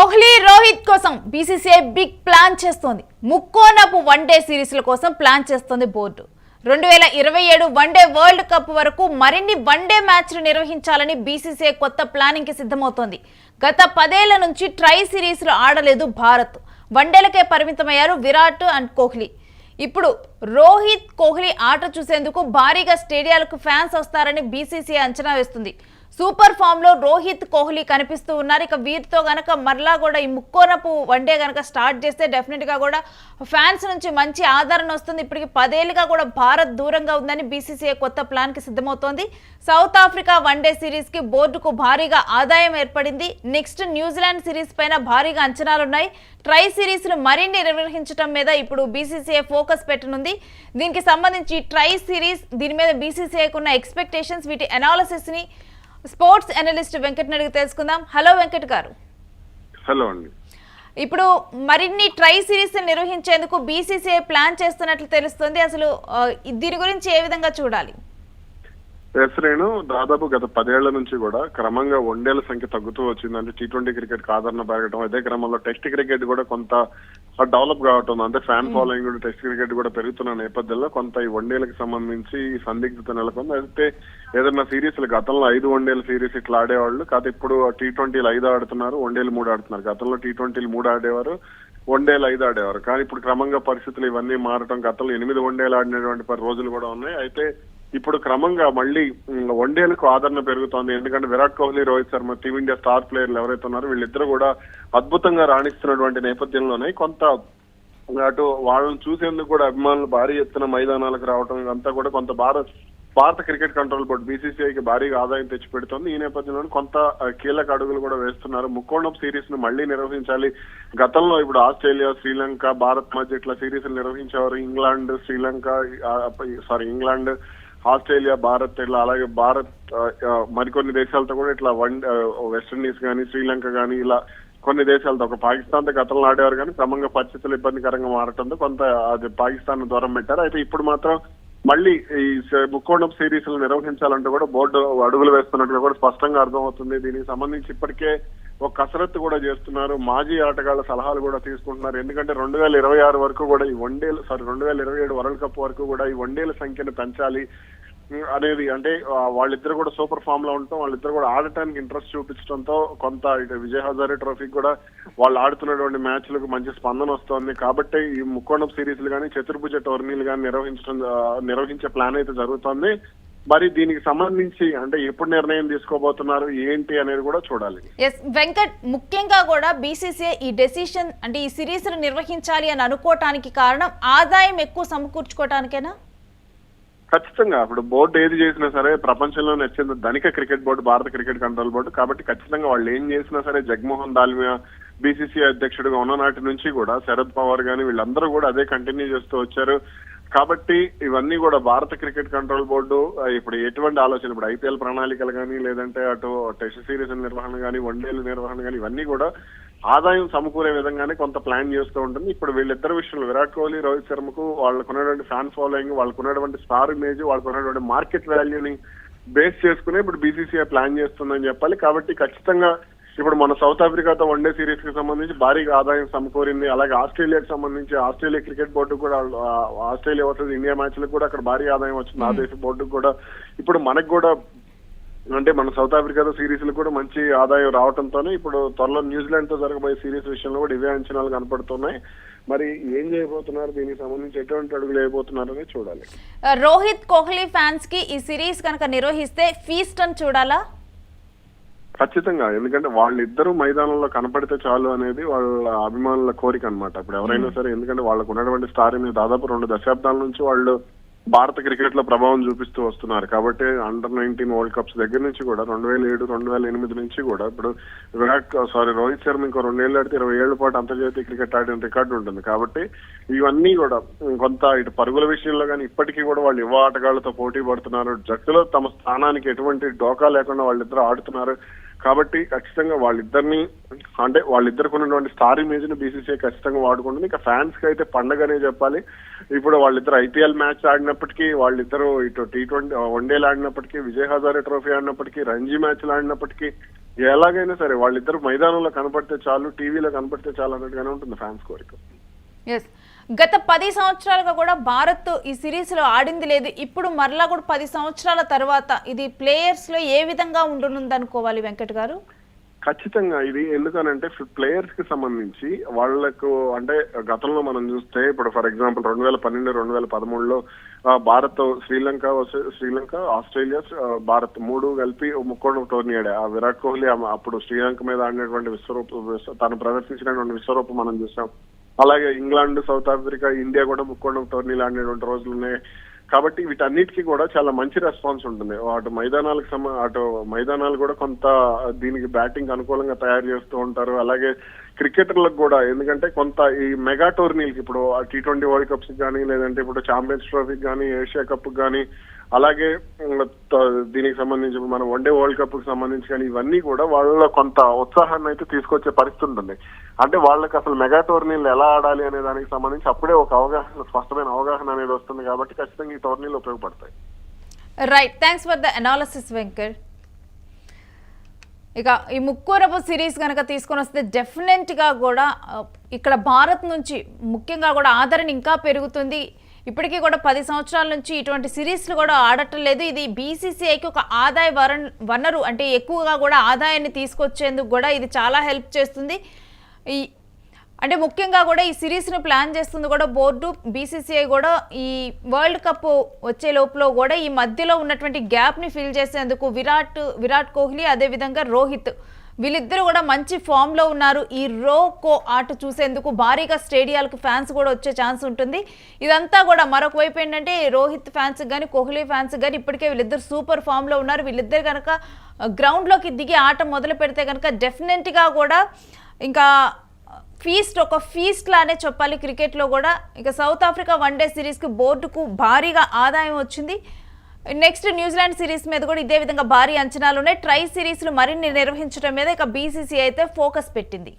కోహ్లీ రోహిత్ కోసం BCCI big plan చేస్తోంది. ముక్కోనపు one day సిరీస్ల కోసం ప్లాన్ చేస్తోంది బోర్డు. 2027 వన్డే వరల్డ్ కప్ వరకు మరిన్ని వన్డే మ్యాచ్లు నిర్వహించాలని బీసీసీఐ కొత్త ప్లానింగ్ కి సిద్ధమవుతోంది. గత 10 ఏళ్ల నుంచి ట్రై సిరీస్లు ఆడలేదు భారత్. వన్డేలకే పరిమితమయ్యారు విరాట్ అండ్ కోహ్లీ. ఇప్పుడు రోహిత్ కోహ్లీ ఆట చూసేందుకు భారీగా స్టేడియాలకు ఫ్యాన్స్ వస్తారని బీసీసీఐ అంచనా వేస్తుంది. సూపర్ ఫామ్ లో రోహిత్ కోహ్లీ కనిపిస్తూ ఉన్నారు. ఇక వీరితో గనక మరలా కూడా ఈ ముక్కోనపు వన్డే గనక స్టార్ట్ చేస్తే డెఫినెట్ గా కూడా ఫ్యాన్స్ నుంచి మంచి ఆదరణ వస్తుంది. ఇప్పటికి 10 ఏళ్లుగా కూడా భారత్ దూరంగా ఉందని బీసీసీఐ కొత్త ప్లాన్ కి సిద్ధమవుతోంది. సౌత్ ఆఫ్రికా వన్డే సిరీస్ కి బోర్డుకు భారీగా ఆదాయం ఏర్పడింది. నెక్స్ట్ న్యూజిలాండ్ సిరీస్ పైన భారీగా అంచనాలున్నాయి. ట్రై సిరీస్ ను మరిన్ని నిర్వహించడం మీద ఇప్పుడు బీసీసీఐ ఫోకస్ పెట్టనుంది. దీనికి సంబంధించి ట్రై సిరీస్ దీని మీద బీసీసీఐకి ఉన్న ఎక్స్పెక్టేషన్స్, వీటి అనాలిసిస్ ని స్పోర్ట్స్ అనలిస్ట్ వెంకట్ అడిగి తెలుసుకుందాం. హలో వెంకట్ గారు. హలో అండి. ఇప్పుడు మరిన్ని ట్రై సిరీస్ నిర్వహించేందుకు బీసీసీఐ ప్లాన్ చేస్తున్నట్లు తెలుస్తుంది. అసలు దీని గురించి ఏ విధంగా చూడాలి? రేణు, దాదాపు గత 10 ఏళ్ల నుంచి కూడా క్రమంగా వన్డేల సంఖ్య తగ్గుతూ వచ్చింది. అంటే T20 క్రికెట్ ఆదరణ పెరగడం, అదే క్రమంలో టెస్ట్ క్రికెట్ కూడా కొంత డెవలప్ కావటం, అంటే ఫ్యాన్ ఫాలోయింగ్ కూడా టెస్ట్ క్రికెట్ కూడా పెరుగుతున్న నేపథ్యంలో కొంత ఈ వన్డేలకు సంబంధించి ఈ సందిగ్ధత నెలకొంది. అయితే ఏదైనా సిరీస్లు గతంలో 5 వన్డేల సిరీస్ ఇట్లా ఆడేవాళ్ళు కాదు. ఇప్పుడు T20లు 5 ఆడుతున్నారు, వన్డేలు 3 ఆడుతున్నారు. గతంలో T20లు 3 ఆడేవారు, వన్డేలు 5 ఆడేవారు. కానీ ఇప్పుడు క్రమంగా పరిస్థితులు ఇవన్నీ మారటం, గతంలో 8 వన్డేలు ఆడినటువంటి రోజులు కూడా ఉన్నాయి. అయితే ఇప్పుడు క్రమంగా మళ్ళీ వన్డేలకు ఆదరణ పెరుగుతోంది. ఎందుకంటే విరాట్ కోహ్లీ, రోహిత్ శర్మ టీమిండియా స్టార్ ప్లేయర్లు ఎవరైతే ఉన్నారో వీళ్ళిద్దరూ కూడా అద్భుతంగా రాణిస్తున్నటువంటి నేపథ్యంలోనే కొంత అటు వాళ్ళని చూసేందుకు కూడా అభిమానులు భారీ ఎత్తున మైదానాలకు రావడం, ఇదంతా కూడా కొంత భారత క్రికెట్ కంట్రోల్ బోర్డు బీసీసీఐకి భారీగా ఆదాయం తెచ్చి పెడుతోంది. ఈ నేపథ్యంలో కొంత కీలక అడుగులు కూడా వేస్తున్నారు. ముక్కోణం సిరీస్ ను మళ్లీ నిర్వహించాలి. గతంలో ఇప్పుడు ఆస్ట్రేలియా, శ్రీలంక, భారత్ మధ్య ఇట్లా సిరీస్ నిర్వహించేవారు. ఇంగ్లాండ్, ఆస్ట్రేలియా, భారత్ ఇట్లా, అలాగే భారత్ మరికొన్ని దేశాలతో కూడా ఇట్లా వెస్టిండీస్ కానీ, శ్రీలంక కానీ, ఇలా కొన్ని దేశాలతో, ఒక పాకిస్తాన్ తో గతంలో ఆడేవారు కానీ క్రమంగా పరిస్థితులు ఇబ్బందికరంగా మారటంతో కొంత అది పాకిస్తాన్ దూరం పెట్టారు. అయితే ఇప్పుడు మాత్రం మళ్ళీ ఈ ముక్కోణం సిరీస్ నిర్వహించాలంటూ కూడా బోర్డు అడుగులు వేస్తున్నట్టుగా కూడా స్పష్టంగా అర్థమవుతుంది. దీనికి సంబంధించి ఇప్పటికే ఒక కసరత్తు కూడా చేస్తున్నారు. మాజీ ఆటగాళ్ల సలహాలు కూడా తీసుకుంటున్నారు. ఎందుకంటే 2026 వరకు కూడా ఈ 2027 వరల్డ్ కప్ వరకు కూడా ఈ వన్డేల సంఖ్యను పెంచాలి అనేది, అంటే వాళ్ళిద్దరు కూడా సూపర్ ఫామ్ లో ఉండటం, వాళ్ళిద్దరు కూడా ఆడటానికి ఇంట్రెస్ట్ చూపించడంతో కొంత ఇటు విజయ్ హజారే ట్రోఫీకి కూడా వాళ్ళు ఆడుతున్నటువంటి మ్యాచ్లకు మంచి స్పందన వస్తోంది. కాబట్టి ఈ ముక్కోణం సిరీస్లు కానీ, చతుర్భుజ టోర్నీలు కానీ నిర్వహించే ప్లాన్ అయితే జరుగుతోంది. మరి దీనికి సంబంధించి అంటే ఎప్పుడు నిర్ణయం తీసుకోబోతున్నారు ఏంటి అనేది కూడా చూడాలి. వెంకట్, ముఖ్యంగా కూడా బీసీసీఐ ఈ డెసిషన్, అంటే ఈ సిరీస్ నిర్వహించాలి అని అనుకోవటానికి కారణం ఆదాయం ఎక్కువ సమకూర్చుకోవటానికేనా? ఖచ్చితంగా. ఇప్పుడు బోర్డు ఏది చేసినా సరే ప్రపంచంలో నచ్చింది ధనిక క్రికెట్ బోర్డు, భారత క్రికెట్ కంట్రోల్ బోర్డు. కాబట్టి ఖచ్చితంగా వాళ్ళు ఏం చేసినా సరే, జగన్మోహన్ దాల్మియా బీసీసీఐ అధ్యక్షుడిగా ఉన్న నాటి నుంచి కూడా శరద్ పవార్ గాని వీళ్ళందరూ కూడా అదే కంటిన్యూ చేస్తూ వచ్చారు. కాబట్టి ఇవన్నీ కూడా భారత క్రికెట్ కంట్రోల్ బోర్డు ఇప్పుడు ఎటువంటి ఆలోచన, ఇప్పుడు ఐపీఎల్ ప్రణాళికలు కానీ, లేదంటే అటు టెస్ట్ సిరీస్ నిర్వహణ కానీ, వన్డేల నిర్వహణ కానీ, ఇవన్నీ కూడా ఆదాయం సమకూరే విధంగానే కొంత ప్లాన్ చేస్తూ ఉంటుంది. ఇప్పుడు వీళ్ళిద్దరు విషయంలో విరాట్ కోహ్లీ, రోహిత్ శర్మకు వాళ్ళకున్నటువంటి ఫ్యాన్ ఫాలోయింగ్, వాళ్ళకున్నటువంటి స్టార్ ఇమేజ్, వాళ్ళకున్నటువంటి మార్కెట్ వాల్యూని బేస్ చేసుకునే ఇప్పుడు బీసీసీఐ ప్లాన్ చేస్తుందని చెప్పాలి. కాబట్టి ఖచ్చితంగా ఇప్పుడు మన సౌత్ ఆఫ్రికాతో వన్డే సిరీస్ కి సంబంధించి భారీగా ఆదాయం సమకూరింది. అలాగే ఆస్ట్రేలియాకి సంబంధించి ఆస్ట్రేలియా క్రికెట్ బోర్డు కూడా ఆస్ట్రేలియా వర్సెస్ ఇండియా మ్యాచ్లకు కూడా అక్కడ భారీ ఆదాయం వచ్చింది. ఆ దేశ బోర్డుకు కూడా ఇప్పుడు మనకు కూడా, అంటే మన సౌత్ ఆఫ్రికాతో సిరీస్ కూడా మంచి ఆదాయం రావడంతోనే ఇప్పుడు త్వరలో న్యూజిలాండ్ తో జరగబోయే సిరీస్ విషయంలో కూడా ఇవే అంచనాలు కనపడుతున్నాయి. మరి ఏం చేయబోతున్నారు, దీనికి సంబంధించి ఎటువంటి అడుగులు వేయబోతున్నారు అనేది చూడాలి. రోహిత్ కోహ్లీ ఫ్యాన్స్ కి ఈ సిరీస్ కనుక నిర్వహిస్తే ఫీస్ట్ అని చూడాలా? ఖచ్చితంగా. ఎందుకంటే వాళ్ళిద్దరూ మైదానంలో కనపడితే చాలు అనేది వాళ్ళ అభిమానుల కోరిక అనమాట. ఇప్పుడు ఎవరైనా సరే, ఎందుకంటే వాళ్ళకు ఉన్నటువంటి స్టార్ మీద దాదాపు 2 దశాబ్దాల నుంచి వాళ్ళు భారత క్రికెట్ లో ప్రభావం చూపిస్తూ వస్తున్నారు. కాబట్టి అండర్-19 వరల్డ్ కప్స్ దగ్గర నుంచి కూడా 2007, 2008 నుంచి కూడా ఇప్పుడు రోహిత్ శర్మ ఇంకో 2 ఏళ్ళు ఆడితే 20 ఏళ్ల పాటు అంతర్జాతీయ క్రికెట్ ఆడిన రికార్డు ఉంటుంది. కాబట్టి ఇవన్నీ కూడా కొంత ఇటు పరుగుల విషయంలో కానీ ఇప్పటికీ కూడా వాళ్ళు యువ ఆటగాళ్లతో పోటీ పడుతున్నారు. జట్టులో తమ స్థానానికి ఎటువంటి డోకా లేకుండా వాళ్ళిద్దరు ఆడుతున్నారు. కాబట్టి ఖచ్చితంగా వాళ్ళిద్దరిని, అంటే వాళ్ళిద్దరికి ఉన్నటువంటి స్టార్ ఇమేజ్ ని బీసీసీఐ ఖచ్చితంగా వాడుకుంటుంది. ఇక ఫ్యాన్స్ కి అయితే పండగనే చెప్పాలి. ఇప్పుడు వాళ్ళిద్దరు ఐపీఎల్ మ్యాచ్ ఆడినప్పటికీ, వాళ్ళిద్దరూ ఇటు T20 వన్డేలు ఆడినప్పటికీ, విజయ్ హజారే ట్రోఫీ ఆడినప్పటికీ, రంజీ మ్యాచ్లు ఆడినప్పటికీ ఎలాగైనా సరే వాళ్ళిద్దరు మైదానంలో కనపడితే చాలు, టీవీలో కనపడితే చాలు అన్నట్టుగానే ఉంటుంది ఫ్యాన్స్ కోరిక. ఎస్, గత 10 సంవత్సరాలుగా కూడా భారత్ ఈ సిరీస్ లో ఆడింది లేదు. ఇప్పుడు మరలా కూడా 10 సంవత్సరాల తర్వాత ఇది ప్లేయర్స్ లో ఏ విధంగా ఉండనుంది అనుకోవాలి వెంకట్ గారు? ఖచ్చితంగా ఇది ఎందుకనంటే ప్లేయర్స్ కి సంబంధించి వాళ్లకు అంటే గతంలో మనం చూస్తే ఇప్పుడు ఫర్ ఎగ్జాంపుల్ 2012, 2013లో భారత్ శ్రీలంక, ఆస్ట్రేలియా, భారత్ 3 కలిపి ముక్కోణం టోర్నీ ఆడే. ఆ విరాట్ కోహ్లీ అప్పుడు శ్రీలంక మీద ఆడినటువంటి తను ప్రదర్శించినటువంటి విశ్వరూపం మనం చూసాం. అలాగే ఇంగ్లాండ్, సౌత్ ఆఫ్రికా, ఇండియా కూడా ముక్కోణం టోర్నీలు ఆడినటువంటి రోజులు ఉన్నాయి. కాబట్టి వీటన్నిటికీ కూడా చాలా మంచి రెస్పాన్స్ ఉంటుంది. అటు మైదానాలు కూడా కొంత దీనికి బ్యాటింగ్ అనుకూలంగా తయారు చేస్తూ ఉంటారు. అలాగే క్రికెటర్లకు కూడా, ఎందుకంటే కొంత ఈ మెగా టోర్నీలకి ఇప్పుడు T20 వరల్డ్ కప్స్ కానీ, లేదంటే ఇప్పుడు ఛాంపియన్స్ ట్రోఫీకి కానీ, ఏషియా కప్ కానీ, అలాగే దీనికి సంబంధించి మన వన్డే వరల్డ్ కప్ కి సంబంధించి కానీ, ఇవన్నీ కూడా వాళ్ళలో కొంత ఉత్సాహాన్ని అయితే తీసుకొచ్చే పరిస్థితి ఉంటుంది. అంటే వాళ్ళకి అసలు మెగా టోర్నీలు ఎలా ఆడాలి అనే దానికి సంబంధించి అప్పుడే ఒక స్పష్టమైన అవగాహన అనేది వస్తుంది. కాబట్టి ఖచ్చితంగా ఈ టోర్నీలు ఉపయోగపడతాయి. Right, thanks for the analysis Venkat. ఇక ఈ ముక్కోరపు సిరీస్ కనుక తీసుకొని వస్తే డెఫినెట్ గా కూడా ఇక్కడ భారత్ నుంచి ముఖ్యంగా కూడా ఆదరణ ఇంకా పెరుగుతుంది. ఇప్పటికీ కూడా 10 సంవత్సరాల నుంచి ఇటువంటి సిరీస్లు కూడా ఆడటం లేదు. ఇది బీసీసీఐకి ఒక ఆదాయ వనరు, అంటే ఎక్కువగా కూడా ఆదాయాన్ని తీసుకొచ్చేందుకు కూడా ఇది చాలా హెల్ప్ చేస్తుంది. అంటే ముఖ్యంగా కూడా ఈ సిరీస్ను ప్లాన్ చేస్తుంది కూడా బోర్డు, బీసీసీఐ కూడా ఈ వరల్డ్ కప్ వచ్చే లోపల కూడా ఈ మధ్యలో ఉన్నటువంటి గ్యాప్ని ఫిల్ చేసేందుకు విరాట్ కోహ్లీ, అదేవిధంగా రోహిత్, వీళ్ళిద్దరూ కూడా మంచి ఫామ్లో ఉన్నారు. ఈ కో ఆట చూసేందుకు భారీగా స్టేడియాలకు ఫ్యాన్స్ కూడా వచ్చే ఛాన్స్ ఉంటుంది. ఇదంతా కూడా మరొక వైపు ఏంటంటే రోహిత్ ఫ్యాన్స్ కానీ, కోహ్లీ ఫ్యాన్స్ కానీ ఇప్పటికే వీళ్ళిద్దరు సూపర్ ఫామ్లో ఉన్నారు. వీళ్ళిద్దరు కనుక గ్రౌండ్లోకి దిగి ఆట మొదలు పెడితే కనుక డెఫినెట్గా కూడా ఇంకా ఒక ఫీస్ట్ లానే చెప్పాలి క్రికెట్లో కూడా. ఇక సౌత్ ఆఫ్రికా వన్డే సిరీస్కి బోర్డుకు భారీగా ఆదాయం వచ్చింది. నెక్స్ట్ న్యూజిలాండ్ సిరీస్ మీద కూడా ఇదే విధంగా భారీ అంచనాలు ఉన్నాయి. ట్రై సిరీస్లు మరిన్ని నిర్వహించడం మీద ఇక బీసీసీ అయితే ఫోకస్ పెట్టింది.